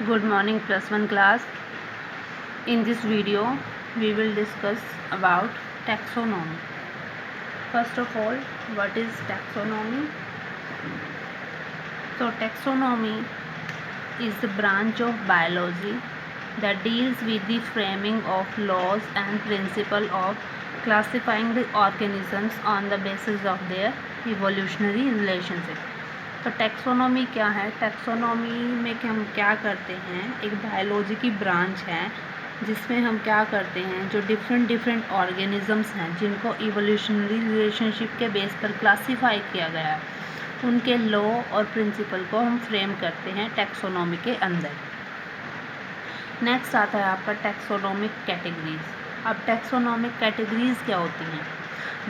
Good morning +1 class. In this video we will discuss about taxonomy. First of all, what is taxonomy? So taxonomy is the branch of biology that deals with the framing of laws and principle of classifying the organisms on the basis of their evolutionary relationship. तो taxonomy क्या है? Taxonomy में कि हम क्या करते हैं, एक बायोलॉजी की ब्रांच है जिसमें हम क्या करते हैं, जो डिफरेंट ऑर्गेनिजम्स हैं जिनको इवोल्यूशनरी रिलेशनशिप के बेस पर क्लासीफाई किया गया है, उनके लॉ और प्रिंसिपल को हम फ्रेम करते हैं टैक्सोनॉमी के अंदर। नेक्स्ट आता है आपका टैक्सोनॉमिक कैटेगरीज। अब टैक्सोनॉमिक कैटेगरीज क्या होती हैं?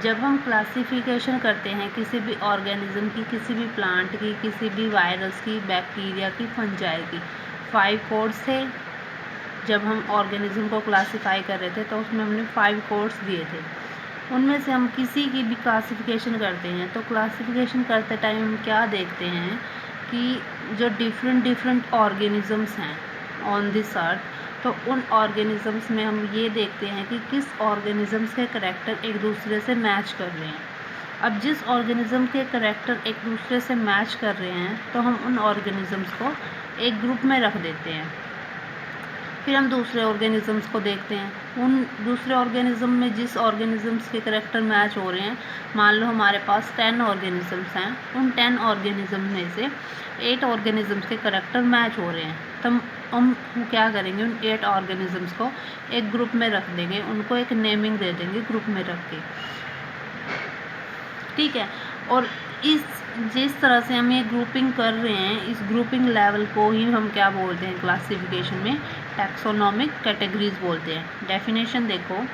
जब हम क्लासिफिकेशन करते हैं किसी भी ऑर्गेनिज्म की, किसी भी प्लांट की, किसी भी वायरस की, बैक्टीरिया की, फंजाई की, 5 कोड्स थे। जब हम ऑर्गेनिज्म को क्लासिफाई कर रहे थे तो उसमें हमने 5 कोड्स दिए थे। उनमें से हम किसी की भी क्लासिफिकेशन करते हैं तो क्लासिफिकेशन करते टाइम हम क्या देखते हैं कि जो डिफरेंट ऑर्गेनिजम्स हैं ऑन दिस अर्थ, तो उन ऑर्गेनिजम्स में हम ये देखते हैं कि किस ऑर्गेनिजम्स के करैक्टर एक दूसरे से मैच कर रहे हैं। अब जिस ऑर्गेनिज्म के करैक्टर एक दूसरे से मैच कर रहे हैं तो हम उन ऑर्गेनिजम्स को एक ग्रुप में रख देते हैं। फिर हम दूसरे ऑर्गेनिजम्स को देखते हैं, उन दूसरे ऑर्गेनिज्म में जिस ऑर्गेनिजम्स के करैक्टर मैच हो रहे हैं, मान लो हमारे पास 10 ऑर्गेनिजम्स हैं, उन 10 ऑर्गेनिज्म में से 8 ऑर्गेनिजम्स के करैक्टर मैच हो रहे हैं, तो हम क्या करेंगे, उन 8 ऑर्गेनिजम्स को एक ग्रुप में रख देंगे, उनको एक नेमिंग दे देंगे ग्रुप में रख के, ठीक है। और जिस तरह से हम ये ग्रुपिंग कर रहे हैं, इस ग्रुपिंग लेवल को ही हम क्या बोलते हैं क्लासिफिकेशन में? टैक्सोनॉमिक कैटेगरीज बोलते हैं। डेफिनेशन देखो,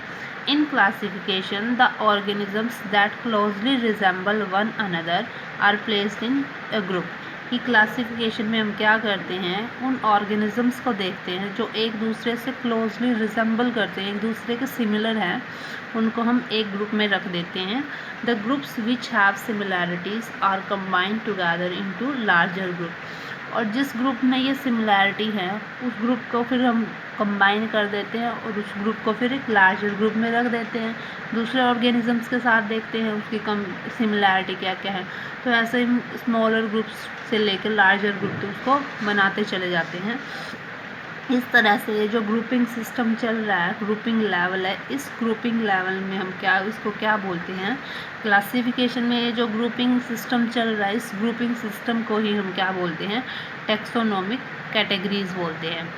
in classification the organisms that closely resemble one another are placed in a group. कि क्लासिफिकेशन में हम क्या करते हैं, उन ऑर्गेनिजम्स को देखते हैं जो एक दूसरे से क्लोजली रिजेंबल करते हैं, एक दूसरे के सिमिलर हैं, उनको हम एक ग्रुप में रख देते हैं। The groups which have similarities are combined together into larger group. और जिस ग्रुप में ये सिमिलैरिटी है उस ग्रुप को फिर हम कंबाइन कर देते हैं और उस ग्रुप को फिर एक लार्जर ग्रुप में रख देते हैं। दूसरे ऑर्गेनिजम्स के साथ देखते हैं उसकी कम सिमिलैरिटी क्या क्या है, तो ऐसे ही स्मॉलर ग्रुप्स से लेकर लार्जर ग्रुप तो उसको बनाते चले जाते हैं। इस तरह से ये जो ग्रुपिंग सिस्टम चल रहा है, ग्रुपिंग लेवल है, इस ग्रुपिंग लेवल में हम इसको क्या बोलते हैं? क्लासिफिकेशन में ये जो ग्रुपिंग सिस्टम चल रहा है, इस ग्रुपिंग सिस्टम को ही हम क्या बोलते हैं? टैक्सोनॉमिक कैटेगरीज बोलते हैं।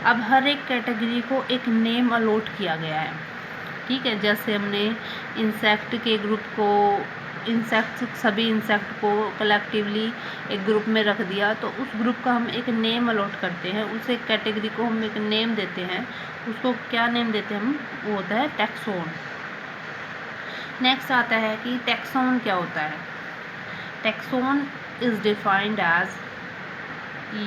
अब हर एक कैटेगरी को एक नेम अलॉट किया गया है, ठीक है। जैसे हमने इंसेक्ट के ग्रुप को, सभी इंसेक्ट को कलेक्टिवली एक ग्रुप में रख दिया, तो उस ग्रुप का हम एक नेम अलॉट करते हैं, उस एक कैटेगरी को हम एक नेम देते हैं। उसको क्या नेम देते हैं हम? वो होता है टैक्सोन। नेक्स्ट आता है कि टैक्सोन क्या होता है। टैक्सोन इज डिफाइंड एज,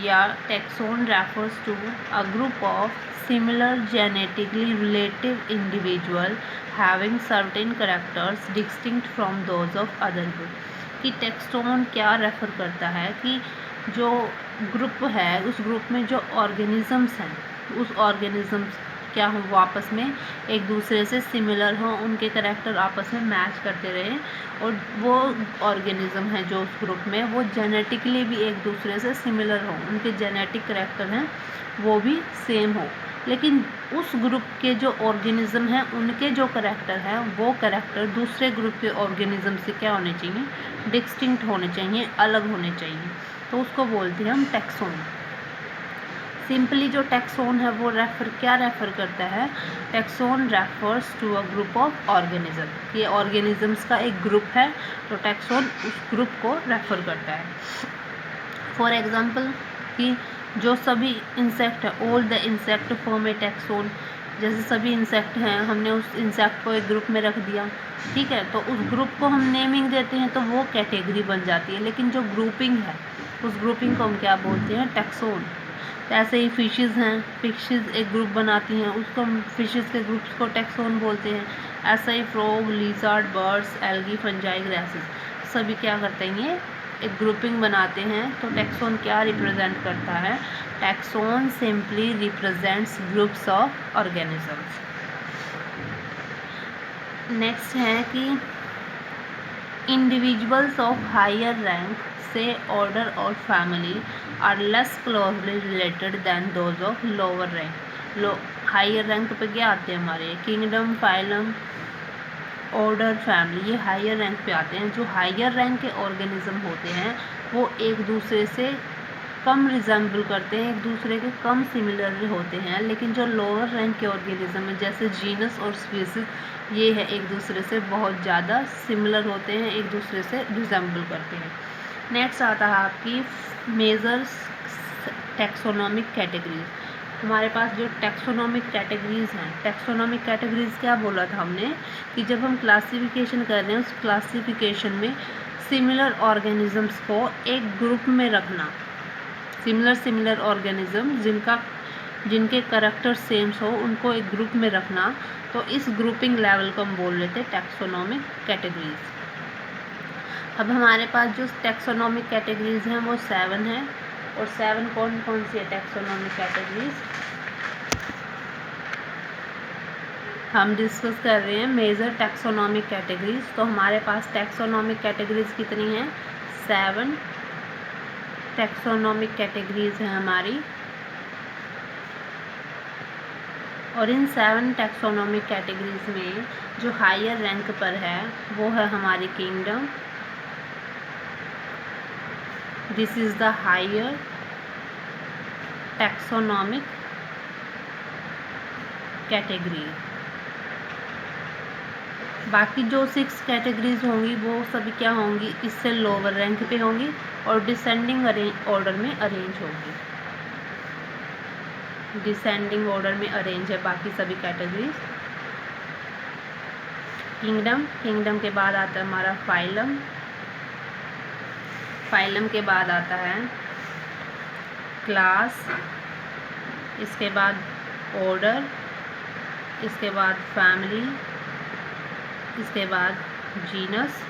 या taxon refers to a group of similar genetically relative individual having certain characters distinct from those of other group। कि टैक्सोन क्या रेफर करता है कि जो ग्रुप है, उस ग्रुप में जो ऑर्गेनिजम्स हैं, उस ऑर्गेनिजम्स क्या हो, वो आपस में एक दूसरे से सिमिलर हों, उनके करैक्टर आपस में मैच करते रहें, और वो ऑर्गेनिज्म हैं जो उस ग्रुप में, वो जेनेटिकली भी एक दूसरे से सिमिलर हों, उनके जेनेटिक करैक्टर हैं वो भी सेम हो। लेकिन उस ग्रुप के जो ऑर्गेनिज्म हैं उनके जो करैक्टर हैं वो करैक्टर दूसरे ग्रुप के ऑर्गेनिज्म से क्या होने चाहिए? डिस्टिंक्ट होने चाहिए, अलग होने चाहिए, तो उसको बोलते हैं हम टैक्सोन। सिंपली जो टैक्सोन है वो क्या रेफर करता है? Taxon refers to a group of organism. ये ऑर्गेनिजम्स का एक ग्रुप है, तो टैक्सोन उस ग्रुप को रेफर करता है। फॉर एग्जाम्पल कि जो सभी इंसेक्ट है, all the insect form A taxon. जैसे सभी इंसेक्ट हैं, हमने उस इंसेक्ट को एक ग्रुप में रख दिया, ठीक है, तो उस ग्रुप को हम नेमिंग देते हैं तो वो कैटेगरी बन जाती है। लेकिन जो ग्रुपिंग है, उस ग्रुपिंग को हम क्या बोलते हैं? टैक्सोन। तो ऐसे ही फिशेस हैं, फिशेस एक ग्रुप बनाती हैं, उसको हम फिशेस के ग्रुप्स को टैक्सोन बोलते हैं। ऐसा ही frog, lizard, birds, algae, fungi, grasses सभी क्या करते हैं? ये एक ग्रुपिंग बनाते हैं। तो टैक्सोन क्या रिप्रेजेंट करता है? Taxon simply represents groups of organisms. Next है कि इंडिविजुअल्स ऑफ हायर रैंक से ऑर्डर और family are less closely related than those of lower rank. Higher rank पे क्या आते हैं हमारे? किंगडम, फाइलम, ऑर्डर, फैमिली, ये हायर रैंक पे आते हैं। जो हायर रैंक के ऑर्गेनिज्म होते हैं वो एक दूसरे से कम रिजेंबल करते हैं, एक दूसरे के कम सिमिलर होते हैं, लेकिन जो लोअर रैंक के ऑर्गेनिज्म है जैसे जीनस और स्पीसीज, ये है एक दूसरे से बहुत ज़्यादा सिमिलर होते हैं, एक दूसरे से रिजेंबल करते हैं। नेक्स्ट आता है आपकी मेजर्स टैक्सोनॉमिक कैटेगरीज। हमारे पास जो टैक्सोनॉमिक कैटेगरीज हैं, टैक्सोनॉमिक कैटेगरीज क्या बोला था हमने कि जब हम क्लासिफिकेशन कर रहे हैं उस क्लासिफिकेशन में सिमिलर ऑर्गेनिजम्स को एक ग्रुप में रखना, सिमिलर ऑर्गेनिज्म जिनके करैक्टर सेम हो उनको एक ग्रुप में रखना, तो इस ग्रुपिंग लेवल को हम बोल लेते हैं टैक्सोनॉमिक कैटेगरीज। अब हमारे पास जो टैक्सोनॉमिक कैटेगरीज हैं वो 7 हैं, और 7 कौन कौन सी है टैक्सोनॉमिक कैटेगरीज हम डिस्कस कर रहे हैं। मेजर टैक्सोनॉमिक कैटेगरीज, तो हमारे पास टैक्सोनॉमिक कैटेगरीज कितनी हैं? 7 टैक्सोनॉमिक कैटेगरीज हैं हमारी, और इन 7 टैक्सोनॉमिक कैटेगरीज में जो हायर रैंक पर है वो है हमारी kingdom. This is the higher taxonomic category. बाकी जो 6 कैटेगरीज होंगी वो सभी क्या होंगी? इससे लोअर रैंक पे होंगी और डिसेंडिंग ऑर्डर में अरेंज होगी। डिसेंडिंग ऑर्डर में अरेंज है बाकी सभी कैटेगरीज। किंगडम के बाद आता है हमारा फाइलम, फाइलम के बाद आता है क्लास, इसके बाद ऑर्डर, इसके बाद फैमिली, इसके बाद जीनस,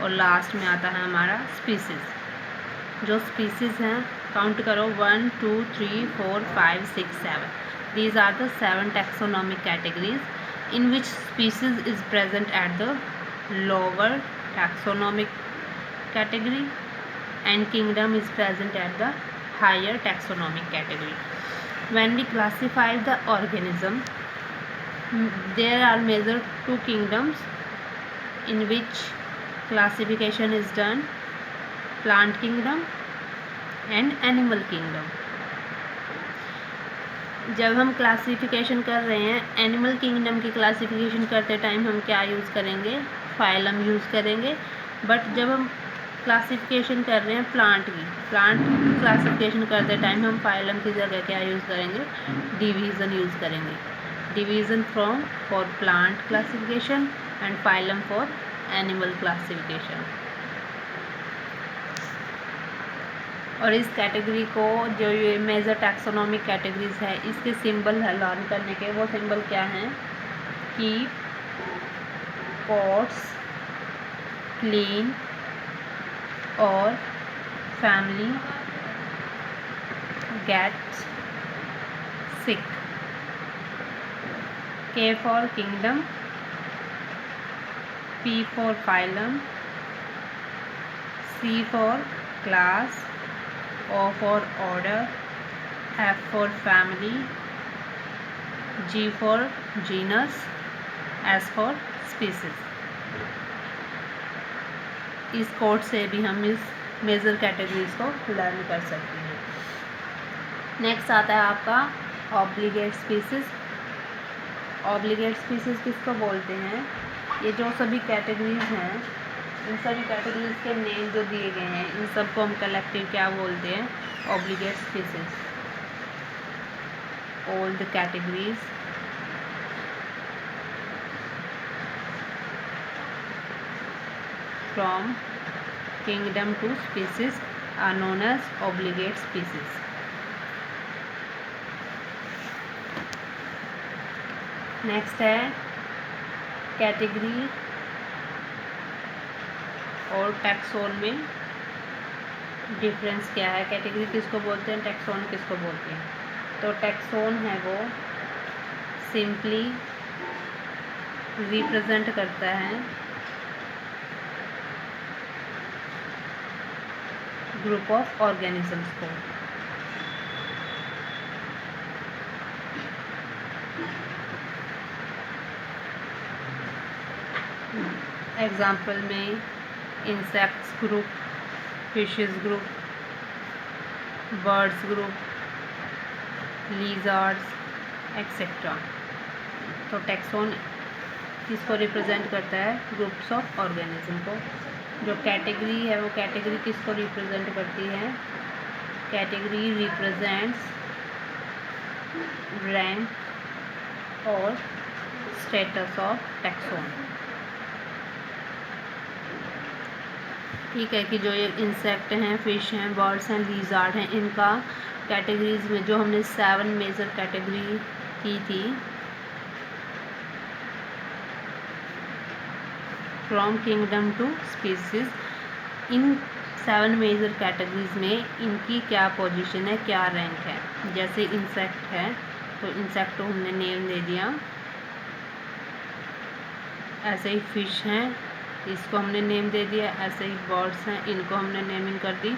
और लास्ट में आता है हमारा स्पीसीज। जो स्पीसीज हैं काउंट करो 1 2 3 4 5 6 7। These are the 7 taxonomic categories in which species is present at the lower taxonomic category and kingdom is present at the higher taxonomic category. When we classify the organism, there are major 2 kingdoms in which classification is done: plant kingdom and animal kingdom. जब हम classification कर रहे हैं animal kingdom की classification करते time हम क्या use करेंगे? फाइलम यूज़ करेंगे। बट जब हम क्लासिफिकेशन कर रहे हैं प्लांट क्लासिफिकेशन करते टाइम हम फाइलम की जगह क्या यूज़ करेंगे? डिवीज़न यूज़ करेंगे। Division from for plant classification and phylum for animal classification. और इस कैटेगरी को जो ये मेजर टैक्सोनॉमिक कैटेगरीज है इसके सिंबल है लर्न करने के। वो सिंबल क्या हैं? कीप, पॉट्स, क्लीन और family, get sick. K for kingdom, P for phylum, C for class, O for order, F for family, G for genus, S for species। इस कोड से भी हम इस मेजर कैटेगरीज को learn कर सकते हैं। नेक्स्ट आता है आपका ऑब्लिगेट स्पीसीज। ऑब्लिगेट स्पीसीज किसको बोलते हैं? ये जो सभी कैटेगरीज हैं इन सभी कैटेगरीज के नेम जो दिए गए हैं इन सबको हम कलेक्टिव क्या बोलते हैं? Obligate species. All the categories from kingdom to species are known as obligate species. Next है कैटेगरी और टैक्सोन में डिफरेंस क्या है, कैटेगरी किसको बोलते हैं, टैक्सोन किसको बोलते हैं। तो टैक्सोन है वो सिंपली रिप्रेजेंट करता है ग्रुप ऑफ ऑर्गेनिजम्स को। एग्जाम्पल में insects group, fishes group, birds group, lizards etcetera. तो टैक्सोन किसको रिप्रेजेंट करता है, ग्रुप्स ऑफ ऑर्गेनिज्म को। जो कैटेगरी है वो कैटेगरी किसको रिप्रेजेंट करती है, कैटेगरी रिप्रेजेंट्स रैंक और स्टेटस ऑफ टैक्सोन। ठीक है कि जो ये इंसेक्ट हैं, फिश हैं, बर्ड्स हैं, लीजार्ड हैं, इनका कैटेगरीज में जो हमने 7 मेजर कैटेगरी की थी, from kingdom to species, in 7 major categories में इनकी क्या पोजीशन है, क्या रैंक है। जैसे इंसेक्ट है तो इंसेक्ट को हमने नेम दे दिया, ऐसे ही फिश हैं, इसको हमने नेम दे दिया, ऐसे ही बर्ड्स हैं, इनको हमने नेमिंग कर दी।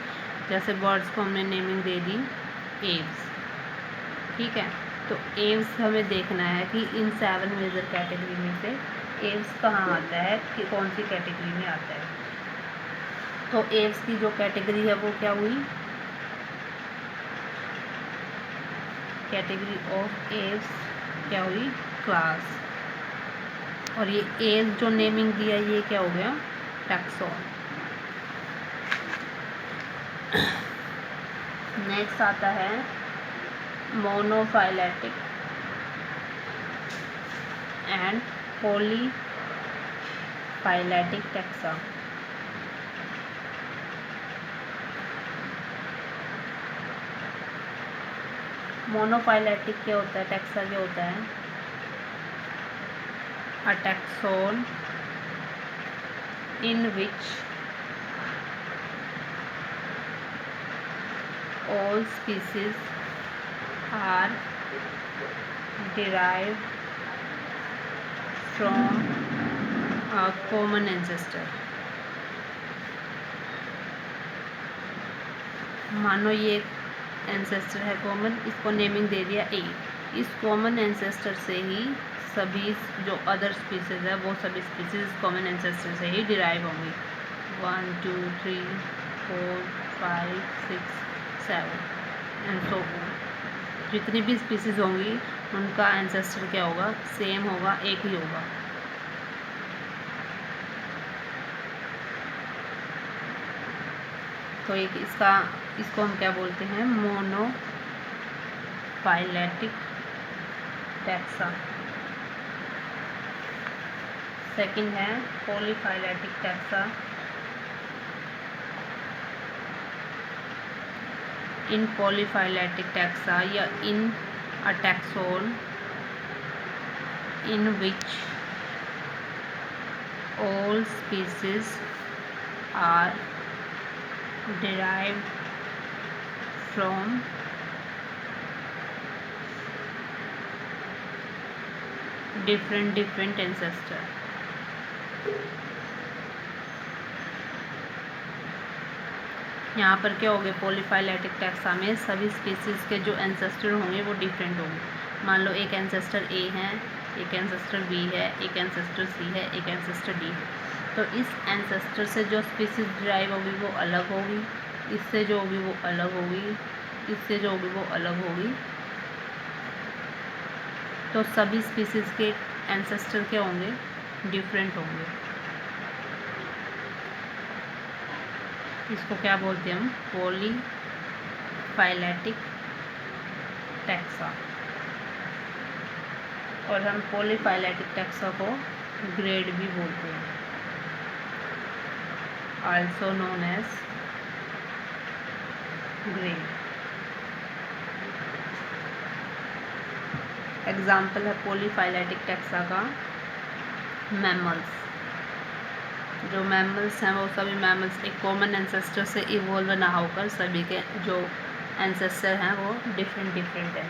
जैसे बर्ड्स को हमने नेमिंग दे दी एव्स। ठीक है, तो एव्स हमें देखना है कि इन 7 मेजर कैटेगरी में से एव्स कहाँ आता है, कि कौन सी कैटेगरी में आता है। तो एव्स की जो कैटेगरी है वो क्या हुई, कैटेगरी ऑफ एव्स क्या हुई, क्लास। और ये एव्स जो नेमिंग दिया ये क्या हो गया, टैक्सोन। नेक्स्ट आता है monophyletic and polyphyletic taxa. Monophyletic क्या होता है, टैक्सा क्या होता है, a taxon in which all species are derived from a common ancestor। मानो ये एंसेस्टर है कॉमन, इसको नेमिंग दे दिया ए। इस कॉमन एंसेस्टर से ही सभी जो अदर स्पीसीज है वो सभी स्पीसीज कॉमन एंसेस्टर से ही डिराइव होंगी। 1 2 3 4 5 6 7 एंड सो ऑन। जितनी भी स्पीसीज होंगी उनका एंसेस्टर क्या होगा, सेम होगा, एक ही होगा। तो एक इसको हम क्या बोलते हैं, मोनोफाइलेटिक टैक्सा। सेकंड है polyphyletic taxa. In polyphyletic taxa या in a taxon in which all species are derived from different ancestor। यहाँ पर क्या होगा, पॉलीफाइलेटिक टैक्सा में सभी स्पीसीज के जो एंसेस्टर होंगे वो डिफरेंट होंगे। मान लो एक एंसेस्टर ए है, एक एंसेस्टर बी है, एक एंसेस्टर सी है, एक एंसेस्टर डी है। तो इस एंसेस्टर से जो स्पीसीज डिराइव होगी वो अलग होगी, इससे जो होगी वो अलग होगी, इससे जो होगी वो अलग होगी। तो सभी स्पीसीज के एंसेस्टर क्या होंगे, डिफरेंट होंगे। इसको क्या बोलते हैं हम, पॉलीफाइलेटिक टैक्सा। और हम पॉलीफाइलेटिक टैक्सा को ग्रेड भी बोलते हैं, also known as grade. Example है पॉलीफाइलेटिक टैक्सा का मैमल्स। जो मैमल्स हैं वो सभी मैमल्स एक कॉमन एंसेस्टर से इवोल्व ना होकर सभी के जो एंसेस्टर हैं वो डिफरेंट डिफरेंट हैं।